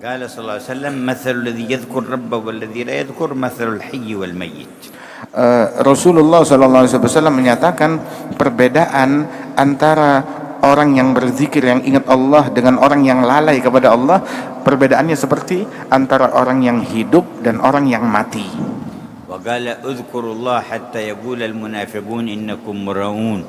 قال صلى الله عليه وسلم مثل الذي يذكر ربه والذي لا يذكر مثل الحي والميت. Rasulullah SAW menyatakan perbedaan antara orang yang berzikir yang ingat Allah dengan orang yang lalai kepada Allah, perbedaannya seperti antara orang yang hidup dan orang yang mati. وقال اذكروا الله حتى يقول المنافقون إنكم مراؤون.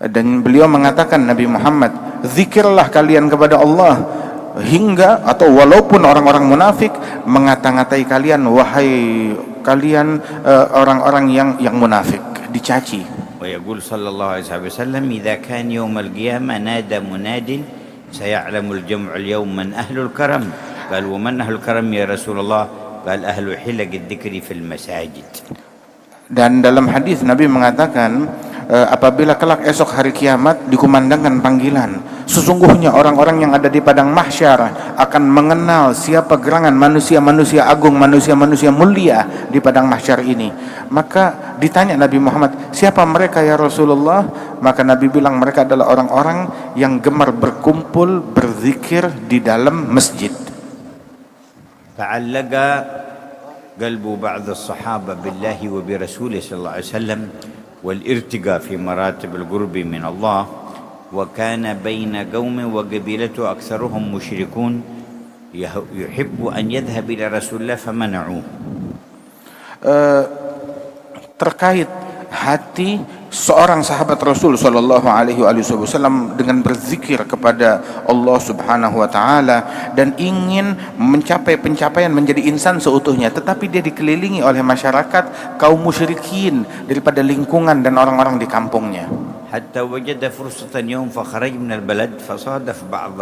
Dan beliau mengatakan, Nabi Muhammad, zikirlah kalian kepada Allah hingga atau walaupun orang-orang munafik mengata-ngatai kalian, wahai kalian orang-orang yang munafik, dicaci. ويقول صلى الله عليه وسلم إذا كان يوم القيامة نادى مناد سيعلم الجمع اليوم من أهل الكرم. قال ومن أهل الكرم يا رسول الله؟ قال أهل حلق الذكر في المساجد. Dan dalam hadis Nabi mengatakan, apabila kelak esok hari kiamat dikumandangkan panggilan, sesungguhnya orang-orang yang ada di padang mahsyar akan mengenal siapa gerangan manusia-manusia agung, manusia-manusia mulia di padang mahsyar ini. Maka ditanya Nabi Muhammad, siapa mereka ya Rasulullah? Maka Nabi bilang mereka adalah orang-orang yang gemar berkumpul berzikir di dalam masjid. فعلق قلب بعض الصحابة بالله وبرسوله صلى الله عليه وسلم والارتقاء في مراتب القرب من الله، وكان بين قوم وقبيلته أكثرهم مشركون يحب أن يذهب إلى رسول الله فمنعوه. Terkait hati seorang sahabat Rasul Shallallahu Alaihi Wasallam dengan berzikir kepada Allah Subhanahu Wa Taala dan ingin mencapai pencapaian menjadi insan seutuhnya, tetapi dia dikelilingi oleh masyarakat kaum musyrikin daripada lingkungan dan orang-orang di kampungnya. حتى وجد فرصة يوم فخرج من البلد فصادف بعض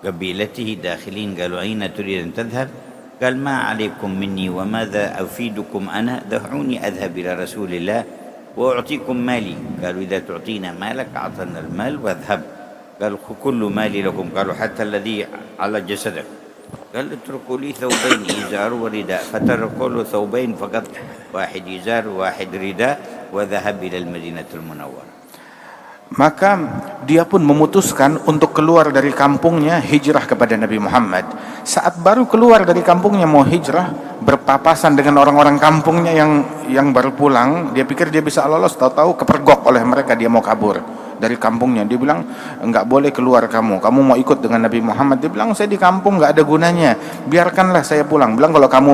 قبيلته داخلين قالوا أين تريد أن تذهب؟ قال ما عليكم مني وماذا أفيدكم أنا؟ دعوني أذهب إلى رسول الله وأعطيكم مالي. قالوا إذا تعطينا مالك أعطنا المال واذهب. قال كل مالي لكم. قالوا حتى الذي على جسدك. قال اتركوا لي ثوبين إزار ورداء. فتركوا له ثوبين فقط، واحد إزار وواحد رداء، وذهب إلى المدينة المنورة. Maka dia pun memutuskan untuk keluar dari kampungnya, hijrah kepada Nabi Muhammad. Saat baru keluar dari kampungnya mau hijrah, berpapasan dengan orang-orang kampungnya yang baru pulang. Dia pikir dia bisa lolos, tahu-tahu kepergok oleh mereka, dia mau kabur dari kampungnya. Dia bilang, enggak boleh keluar kamu mau ikut dengan Nabi Muhammad. Dia bilang, saya di kampung enggak ada gunanya, biarkanlah saya pulang. Bilang, kalau kamu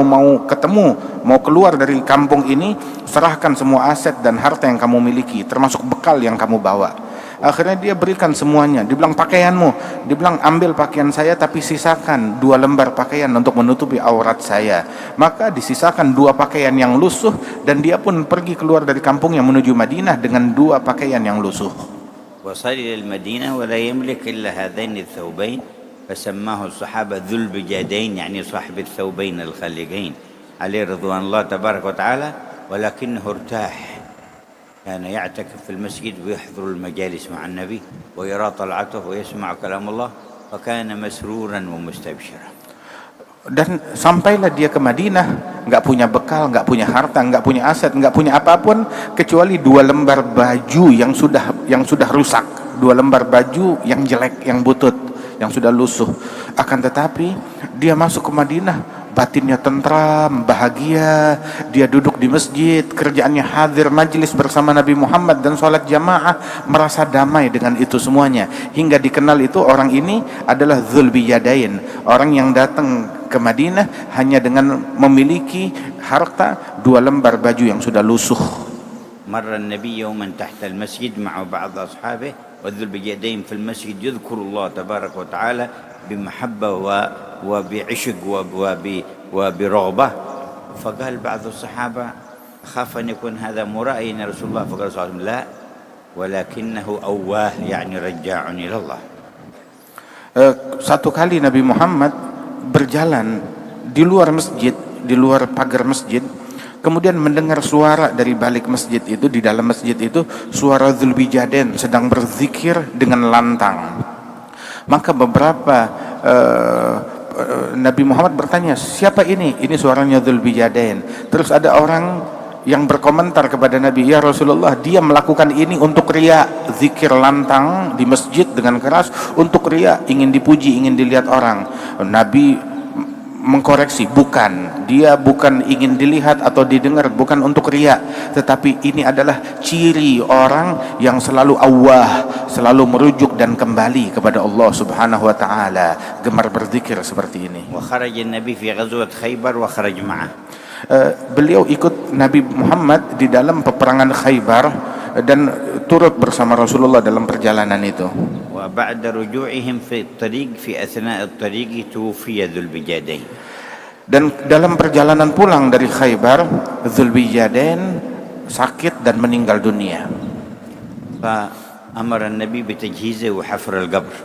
mau keluar dari kampung ini, serahkan semua aset dan harta yang kamu miliki, termasuk bekal yang kamu bawa. Akhirnya dia berikan semuanya. Dia bilang, pakaianmu. Dia bilang, ambil pakaian saya tapi sisakan 2 lembar pakaian untuk menutupi aurat saya. Maka disisakan 2 pakaian yang lusuh, dan dia pun pergi keluar dari kampungnya menuju Madinah dengan 2 pakaian yang lusuh. وصل إلى المدينة ولا يملك إلا هذين الثوبين، فسماه الصحابة ذو البجادين، يعني صاحب الثوبين الخليقين عليه رضوان الله تبارك وتعالى. ولكنه ارتاح، كان يعتكف في المسجد ويحضر المجالس مع النبي ويرى طلعته ويسمع كلام الله، فكان مسرورا ومستبشرا. Dan sampailah dia ke Madinah, nggak punya bekal, nggak punya harta, nggak punya aset, nggak punya apapun kecuali 2 lembar baju yang sudah rusak, 2 lembar baju yang jelek, yang butut, yang sudah lusuh. Akan tetapi dia masuk ke Madinah, batinnya tentram, bahagia. Dia duduk di masjid, kerjaannya hadir majlis bersama Nabi Muhammad dan sholat jamaah, merasa damai dengan itu semuanya. Hingga dikenal itu orang ini adalah Dzul Bijadain, orang yang datang ke Madinah hanya dengan memiliki harta 2 lembar baju yang sudah lusuh. مر النبي يوما تحت المسجد مع بعض أصحابه وذو البجادين في المسجد يذكر الله تبارك وتعالى بمحبة وبعشق وبرغبة. فقال بعض الصحابة أخاف أن يكون هذا مرائي يا رسول الله. فقال صلى الله عليه وسلم لا ولكنه أواه يعني رجاع إلى الله. Satu kali Nabi Muhammad berjalan di luar masjid, di luar pagar masjid, kemudian mendengar suara dari balik masjid itu, di dalam masjid itu, suara Dzul Bijadain sedang berzikir dengan lantang. Maka beberapa Nabi Muhammad bertanya, siapa ini? Ini suaranya Dzul Bijadain. Terus ada orang yang berkomentar kepada Nabi, ya Rasulullah, dia melakukan ini untuk riya, zikir lantang di masjid dengan keras untuk riya, ingin dipuji, ingin dilihat orang. Nabi mengkoreksi, bukan, dia bukan ingin dilihat atau didengar, bukan untuk riya, tetapi ini adalah ciri orang yang selalu awah, selalu merujuk dan kembali kepada Allah Subhanahu wa taala, gemar berzikir seperti ini. وخرج النبي في غزوة خيبر وخرج معه. Beliau ikut Nabi Muhammad di dalam peperangan Khaybar dan turut bersama Rasulullah dalam perjalanan itu. وبعد رجوعهم في الطريق في أثناء الطريق توفي ذو البجادين. Dan dalam perjalanan pulang dari Khaybar, Dzulbijadain sakit dan meninggal dunia. فأمر النبي بتجهيزه وحفر القبر.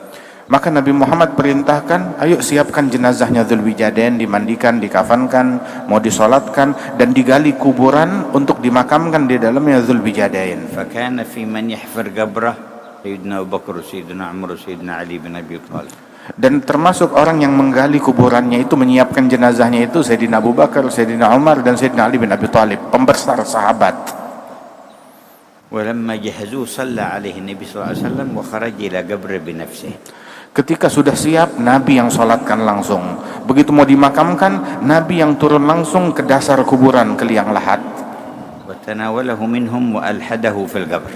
Maka Nabi Muhammad perintahkan, ayo siapkan jenazahnya Dzulbijadain, dimandikan, dikafankan, mau disolatkan, dan digali kuburan untuk dimakamkan di dalamnya Dzulbijadain. فكان في من يحفر قبره سيدنا أبو بكر وسيدنا عمر وسيدنا علي بن أبي طالب. Dan termasuk orang yang menggali kuburannya itu, menyiapkan jenazahnya itu Sayyidina Abu Bakar, Sayyidina Umar, dan Sayyidina Ali bin Abi Thalib, pembesar sahabat. ولما جهزوه صلى عليه النبي صلى الله عليه وسلم وخرج إلى قبره بنفسه. Ketika sudah siap, Nabi yang sholatkan langsung. Begitu mau dimakamkan, Nabi yang turun langsung ke dasar kuburan, ke liang lahat. وتناوله منهم وألحده في القبر.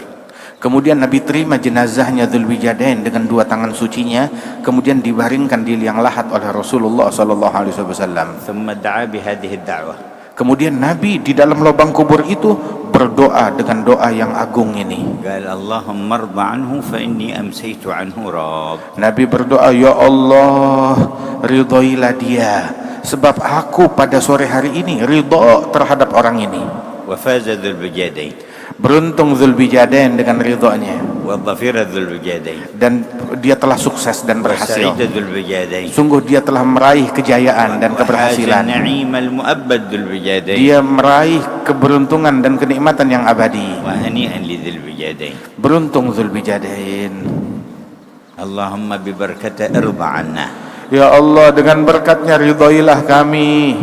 Kemudian Nabi terima jenazahnya Dzulbijadain dengan dua tangan sucinya, kemudian dibaringkan di liang lahat oleh Rasulullah sallallahu alaihi wasallam. ثم دعا بهذه الدعوة. Kemudian Nabi di dalam lubang kubur itu berdoa dengan doa yang agung ini. قال اللهم ارض عنه فإني أمسيت عنه راض. Nabi berdoa, ya Allah, ridhoilah dia, sebab aku pada sore hari ini ridho terhadap orang ini. وفاز ذو البجادين. Beruntung Dzulbijadain dengan ridhonya, وظفر ذو البجادين. dan dia telah sukses dan berhasil. وسعيد ذو البجادين. Sungguh dia telah meraih kejayaan dan وحاز keberhasilan. النعيم المؤبد ذو البجادين. Dia meraih keberuntungan dan kenikmatan yang abadi. وهنيئا لذي البجادين. Beruntung Dzulbijadain. اللهم ببركته ارضى عنا. Ya Allah, dengan berkatnya ridhoilah kami.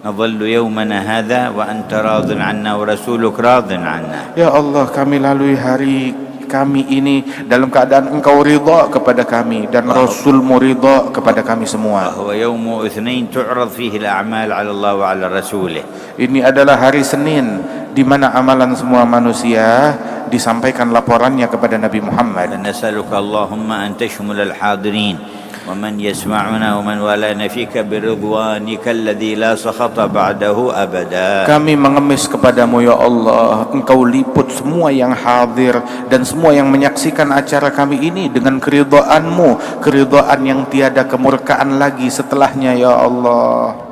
نظل يومنا هذا وأنت راض عنا ورسولك راض عنا. Ya Allah, kami lalui hari kami ini dalam keadaan Engkau ridha kepada kami dan Rasulmu ridha kepada kami semua. وهو يوم اثنين تعرض فيه الأعمال على الله وعلى رسوله. Ini adalah hari Senin di mana amalan semua manusia disampaikan laporannya kepada Nabi Muhammad. فنسألك اللهم أن تشمل الحاضرين ومن يسمعنا ومن والانا فيك برضوانك الذي لا سخط بعده أبدا. Kami mengemis kepadamu ya Allah, Engkau liput semua yang hadir dan semua yang menyaksikan acara kami ini dengan keridhaan-Mu, keridhaan yang tiada kemurkaan lagi setelahnya ya Allah.